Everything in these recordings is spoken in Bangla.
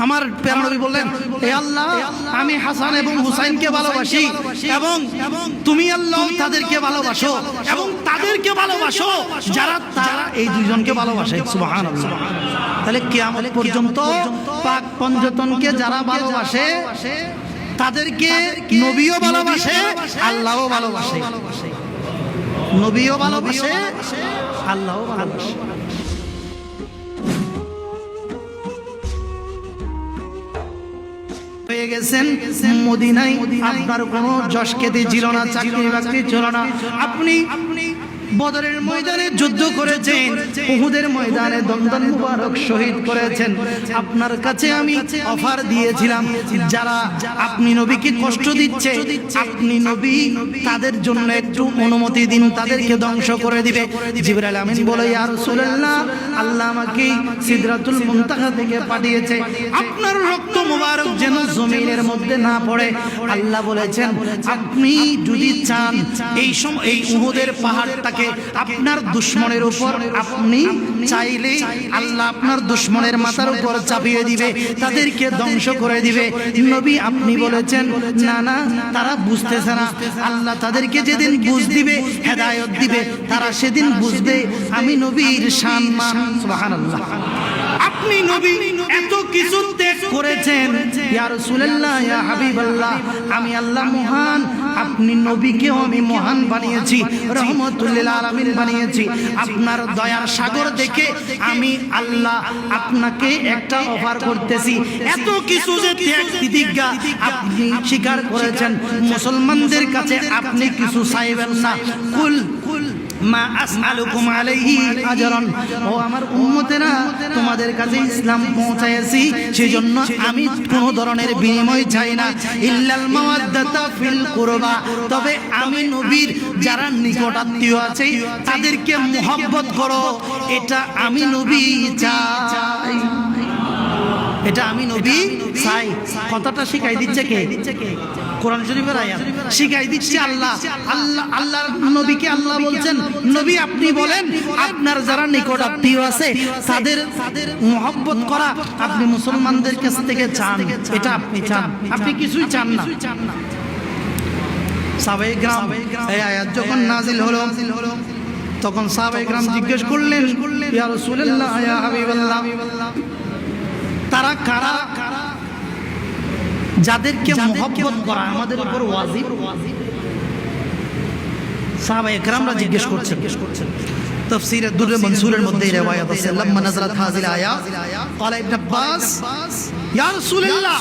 আমার প্রিয় নবী বললেন, হে আল্লাহ, আমি হাসান এবং হুসাইনকে ভালোবাসি এবং তুমি আল্লাহ তাদেরকে ভালোবাসো এবং তাদেরকে ভালোবাসো যারা তারা এই দুইজনকে ভালোবাসে। সুবহানাল্লাহ। তাহলে কিয়ামত পর্যন্ত পাক পঞ্জতনকে যারা ভালোবাসে তাদেরকে নবীও ভালোবাসে, আল্লাহও ভালোবাসে। নবীও ভালোবাসে, আল্লাহও ভালোবাসে। হয়ে গেছেন মদিনায়, আপনার কোনো যশ খ্যাতি ছিল না, চাকরি বাকরি ছিল না। আপনি বদরের ময়দানে যুদ্ধ করেছেন, উহুদের ময়দানে দমদম মুবারক শহীদ করেছেন। আপনার কাছে আমি অফার দিয়েছিলাম, যারা আপনি নবীকে কষ্ট দিচ্ছে, আপনি নবী তাদের জন্য একটু অনুমতি দিন, তাদেরকে ধ্বংস করে দিবে। জিবরাইল আমিন বলে, ইয়া রাসূলুল্লাহ, আল্লাহ আমাকে সিদরাতুল মুনতাহা থেকে পাঠিয়েছে, আপনার রক্ত মুবারক যেন জমিনের মধ্যে না পড়ে। আল্লাহ বলেছেন, আপনি যদি চান এই সময় এই উহুদের পাহাড়টাকে আপনার দুশমনের উপর আপনি চাইলে আল্লাহ আপনার দুশমনের মাথার উপর চাপিয়ে দিবে, তাদেরকে ধ্বংস করে দিবে। নবী আপনি বলেছেন, না না, তারা বুঝতেছে না। আল্লাহ তাদেরকে যেদিন বুঝ দিবে, হেদায়েত দিবে, তারা সেদিন বুঝবে আমি নবীর সম্মান। সুবহানাল্লাহ। আপনি নবী এত কিছু ত্যাগ করেছেন, ইয়া রাসূলুল্লাহ, ইয়া হাবিবাল্লাহ, আমি আল্লাহ মহান, আপনি নবীকেও আমি মহান বানিয়েছি, রহমতুল লিল আলামিন বানিয়েছি। আপনার দয়ার সাগর দেখে আমি আল্লাহ আপনাকে একটা অফার করতেছি। এত কিছু যে ত্যাগ তিতিজ্ঞা আপনি স্বীকার করেছেন, মুসলমানদের কাছে আপনি কিছু চাইবেন না। কুল মা আসআলুকুম আলাইহি আজরান, ও আমার উম্মতেরা, তোমাদের কাছে ইসলাম পৌঁছায়েছি, সেজন্য আমি কোনো ধরনের বিনিময় চাই না। ইল্লাল মাওয়াদ্দাতা ফিল কুরবা, তবে আমি নবীর যারা নিকটাত্মীয় আছে তাদেরকে মুহাব্বত করো, এটা আমি নবী চাই, এটা আমি নবী চাই। কথাটা শিখাই দিচ্ছে কে? কোরআন শরীফের আয়াত শিখাই দিচ্ছে আল্লাহ। আল্লাহ আল্লাহ নবীকে আল্লাহ বলছেন, নবী আপনি বলেন আপনার যারা নিকট আত্মীয় আছে তাদের মুহাব্বত করা আপনি মুসলমানদের কাছ থেকে চান, এটা আপনি চান, আপনি কিছুই চান না। সাহাবায়ে কেরাম এই আয়াত যখন নাজিল হলো তখন সাহাবায়ে কেরাম জিজ্ঞেস করলেন, ইয়া রাসূলুল্লাহ, ইয়া হাবিবাল্লাহ, তারা কারা যাদেরকে মুহাব্বত করা আমাদের উপর ওয়াজিব? সাহাবায়ে কেরামরা জিজ্ঞেস করছেন। তাফসীরে দুররে মনসুরের মধ্যে এই riwayat আছে, লাম্মা নাযালাত হাযিল আয়াত ক্বালা ইবনে আব্বাস, ইয়া রাসূলুল্লাহ,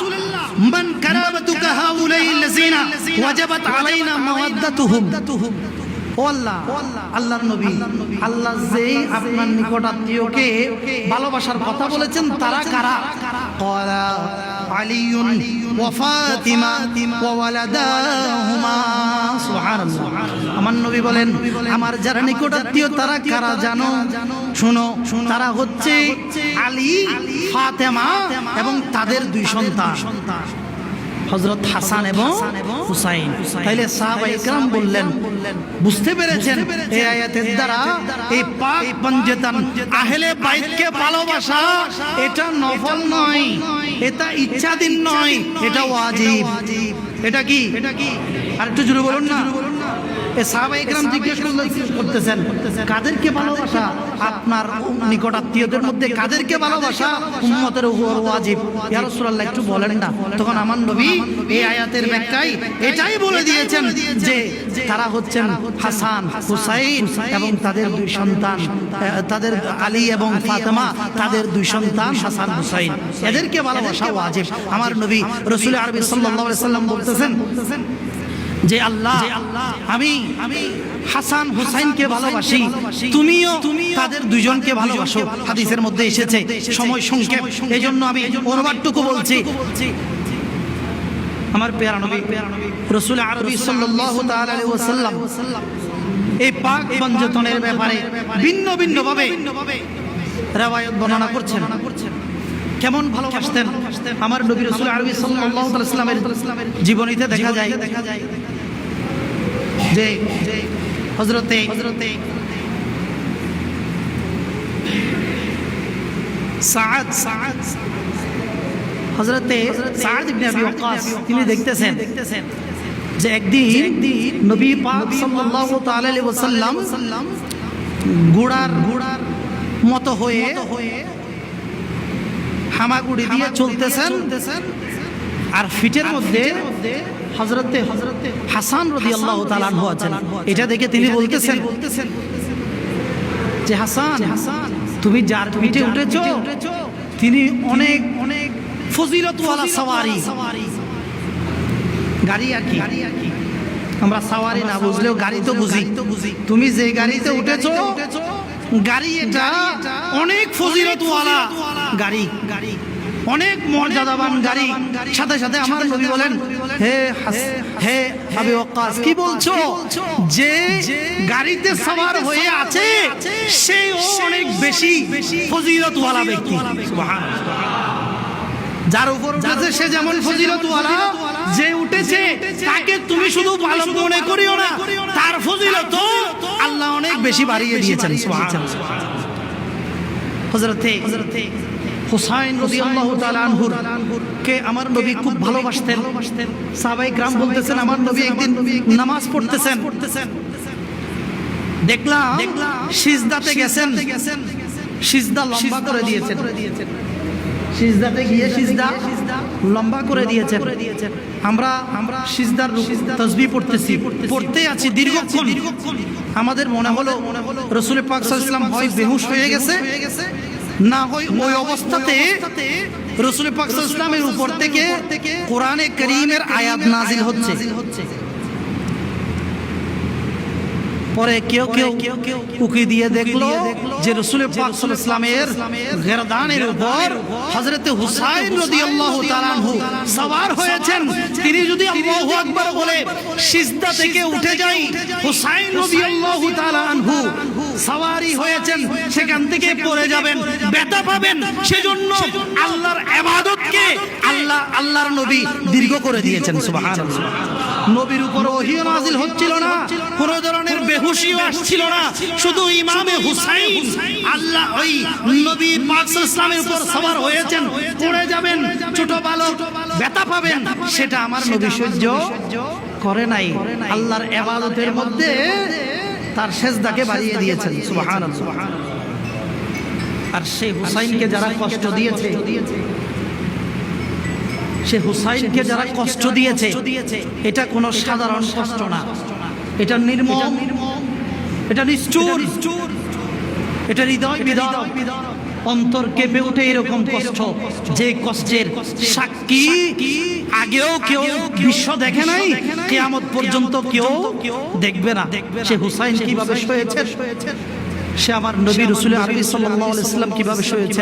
মান কারাবাতুকা হাউলাইল্লাযিনা ওয়াজাবাত আলাইনা মাওয়াদ্দাতুহুম। ও আল্লাহ, আল্লাহর নবী, আল্লাহ যে আপনার নিকট আত্মীয়কে ভালোবাসার কথা বলেছেন তারা কারা? ক্বালা আলিয়ুন ওয়া ফাতিমা ওয়া ওয়ালাদাহুমা। সুবহানাল্লাহ। আমার নবী বলেন, আমার যারা নিকট আত্মীয় তারা কারা জানো? শুনো, তারা হচ্ছে আলী, ফাতেমা এবং তাদের দুই সন্তান হযরত হাসান এবং হুসাইন। তাইলে সাহাবায়ে কেরাম বললেন, বুঝতে পেরেছেন এই আয়াতের দ্বারা এই পাক পঞ্জতন আহলে বাইতকে ভালোবাসা এটা নফল নয়, এটা ইচ্ছাধীন নয়, এটা ওয়াজিব। এটা কি? আর একটু জোরে বলুন না। সাহাবায়ে কেরাম জিজ্ঞেস করতেছেন, কাদেরকে ভালোবাসা? আপনার নিকট আত্মীয়দের মধ্যে কাদেরকে ভালোবাসা উম্মতের উপর ওয়াজিব? ইয়া রাসূলুল্লাহ, একটু বলেন না। তখন আমার নবী এই আয়াতের ব্যাখ্যায় এটাই বলে দিয়েছেন যে তারা হচ্ছেন হাসান, হুসাইন এবং তাদের দুই সন্তান, তাদের আলী এবং ফাতেমা, তাদের দুই সন্তান হাসান হুসাইন, এদেরকে ভালোবাসা ওয়াজিব। আমার নবী রাসূল আরবি সাল্লাল্লাহু আলাইহি সাল্লাম বলতেছেন যে আল্লাহ, আমি হাসান হুসাইনকে ভালোবাসি, তুমিও তাদের দুইজনকে ভালোবাসো। হাদিসের মধ্যে এসেছে, সময় সংক্ষেপ এই জন্য আমি অনুবাদটুকু বলছি। আমার প্যারা নবী রাসূল আরবি সাল্লাল্লাহু তাআলা আলাইহি ওয়াসাল্লাম এই পাক পঞ্জতনের ব্যাপারে ভিন্ন ভিন্ন ভাবে riwayat বর্ণনা করছেন। কেমন ভালোবাসতেন আমার নবী রাসূল আরবি সাল্লাল্লাহু আলাইহি ওয়াসাল্লামের জীবনীতে দেখা যায় যে হযরতে সাআদ হযরতে সাদ ইবনে আবি ওয়াক্কাস তিনি দেখতেছেন যে একদিন নবী পাক সাল্লাল্লাহু তাআলা আলাইহি ওয়াসাল্লাম ঘোড়ার মতো হয়ে হামাগুড়ি দিয়ে চলতেছেন, আর ফিটের মধ্যে হযরতে হাসান রাদিয়াল্লাহু তাআলা আনহু আছেন। এটা দেখে তিনি বলতেছেন যে হাসান, তুমি যার পিঠে উঠেছো তিনি অনেক অনেক ফজিলতওয়ালা সাওয়ারি। গাড়ি আর কি, আমরা সাওয়ারি না বুঝলেও গাড়ি তো বুঝি। তুমি যে গাড়িতে উঠেছো গাড়ি এটা অনেক ফজিলতওয়ালা গাড়ি, অনেক মর্যাদাবান গাড়ি। সাথে সাথে আমার নবী বলেন, হে আবি ওয়াক্কাস, কি বলছো? যে গাড়িতে সওয়ার হয়ে আছে সেও অনেক বেশি ফজিলতওয়ালা ব্যক্তি। সুবহানাল্লাহ। যার উপর উঠেছে সে যেমন ফজিলতওয়ালা, যে উঠেছে তাকে তুমি শুধু ভালো মনে করিও না, তার ফজিলত আল্লাহ অনেক বেশি বাড়িয়ে দিয়েছেন। সুবহানাল্লাহ। হযরতে হুসাইন রাদিয়াল্লাহু তাআলা আনহুর কে আমার নবী খুব ভালোবাসতেন। সাহাবায়ে কেরাম বলতেছেন, আমার নবী একদিন নামাজ পড়তেছেন, দেখলাম সিজদাতে গেছেন, সিজদা লম্বা করে দিয়েছেন, সিজদাতে গিয়ে সিজদা লম্বা করে দিয়েছেন। আমরা সিজদার তাসবিহ পড়তেছি, পড়তে আছি দীর্ঘক্ষণ। আমাদের মনে হলো রাসূল পাক সাল্লাল্লাহু আলাইহি ওয়াসাল্লাম হয় বেহুশ হয়ে গেছে, না হয় ওই অবস্থাতে রাসূল পাক সাল্লাল্লাহু আলাইহি ওয়াসাল্লামের উপর থেকে কোরআনে কারীমের আয়াত নাজিল হচ্ছে। পরে কেউ উকি দিয়ে দেখলো যে রাসূল পাক সাল্লাল্লাহু আলাইহি ওয়াসাল্লামের গর্দানের উপর হযরতে হুসাইন রাদিয়াল্লাহু তাআলা আনহু সওয়ার হয়েছেন। তিনি যদি আল্লাহু আকবার বলে সিজদা থেকে উঠে যাই, হুসাইন রাদিয়াল্লাহু তাআলা আনহু সওয়ারি হয়েছেন, সেখান থেকে পড়ে যাবেন, ব্যথা পাবেন। সেজন্য আল্লাহর ইবাদতকে আল্লাহর নবী দীর্ঘ করে দিয়েছেন। সুবহানাল্লাহ। নবীর উপর ওহী নাযিল হচ্ছিল না, কোন ধরনের বেহুশিও আসছিল না, শুধু ইমামে হুসাইন আল্লাহ ওই নবী পাক সাল্লাল্লাহু আলাইহি ওয়াসাল্লামের উপর সওয়ার হয়েছেন, পড়ে যাবেন, ছোট বালক ব্যথা পাবেন, সেটা আমার নবী সহ্য করে নাই। আল্লাহর ইবাদতের মধ্যে তার সেজদাকে বাড়িয়ে দিয়েছেন। সুবহানাল্লাহ। আর সেই হুসাইনকে যারা কষ্ট দিয়েছে, সে হুসাইনকে যারা কষ্ট দিয়েছে, এটা কোনো সাধারণ কষ্ট না, এটা নির্মম, এটা নিষ্ঠুর, এটা হৃদয় বিদারক, অন্তর কেঁপে ওঠে এরকম কষ্ট, যে কষ্টের সাক্ষী আগেও কেউ বিশ্ব দেখে নাই, কিয়ামত পর্যন্ত কেউ দেখবে না। সে হুসাইন কিভাবে সয়েছে, সে আমার নবী রাসূল আরবি সাল্লাল্লাহু আলাইহি ওয়াসাল্লাম কিভাবে সয়েছে।